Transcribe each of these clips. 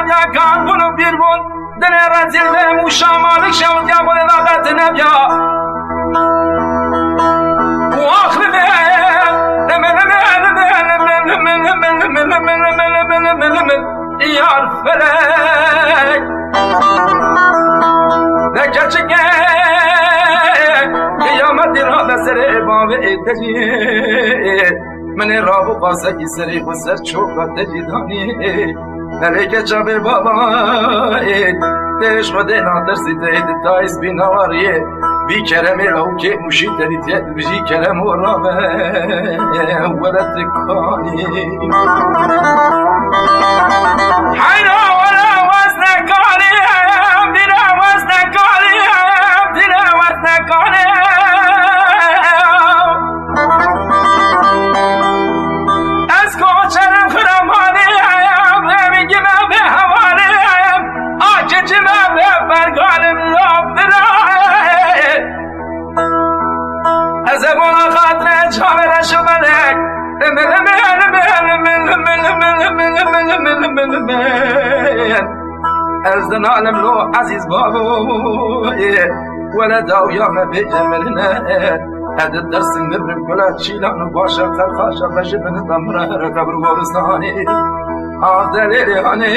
یا کان بونو بیر بون دل رزیل به موشا مالک شود یا بول وقت نبیا و آخر یار فلک نکچگه قیامت را بسر باب اتجی من را بو قاسه کی سری و سر چوبت دیدانی نلیکه چابه بابا تش خده ناترسی تید تایز بی نواریه بی کرمی لو که موشی تدید بجی کرم و رابه ولد کانی حینا ولا وزن کانیم دینا وزن کانیم دینا وزن کانیم از کوچرم خرمانیم نمیگیم به حوالیم آکه جمع به برگانم لاب درائه از ابونا خاطر جامعه شو بلک از دنالم لو عزیز بابو ولد او یام بیجملنا هد الدرس نبرم كلها تشيلان وباشا ترخاشا بجبن دمره ركبر ورستاني دليلي هاني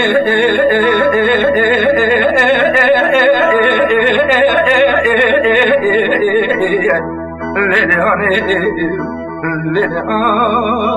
ليلي هاني ليلي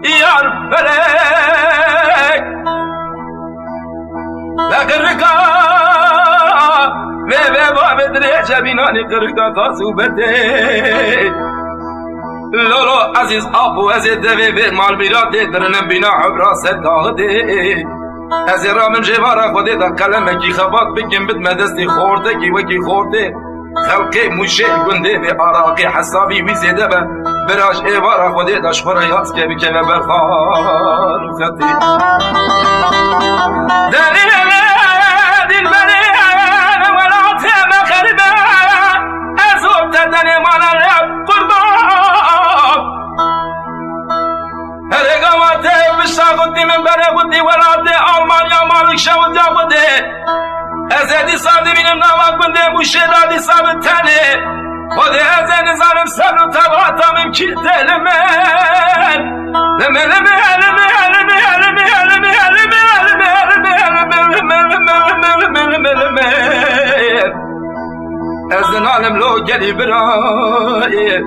يار فلك لقرقا بابا بدريجة بناني قرقا قاسوبتي لولو عزيز أبو عزيز دبي مال بيراتي درنم بنا عبرا سداغدي از رامن جوارا خودي دا کلمکی خبات بگم بد مدستی خورده کی وکی خورده خلقی موشه گنده به عراقی حسابی وی زیده به براش ایوارا خودی داشت خورا یاز که بکنه برخار و خطی دلیل دل بلین ولات مخربه ازوب تدنی مانا لب قربان هر اقامات بشتاقتی من بره بودی ولات آلمانیا مالک شود جا بوده از ادی ساده بینم نواق بنده موشه دادی ثابت تنه خود از نظرم سر و تباتم کی دل من از نالم لو گلی برای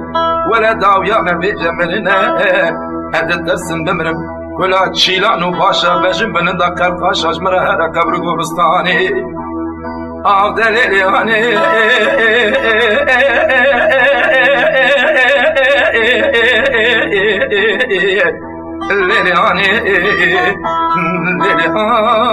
ولا داویا من بیجملنه هد درسم بمرم کلا چیلان و باشا بجم بننده کرفاشاش مره هر کبر گورستانی آب دلیلی هانی لیلی هانی لیلی هانی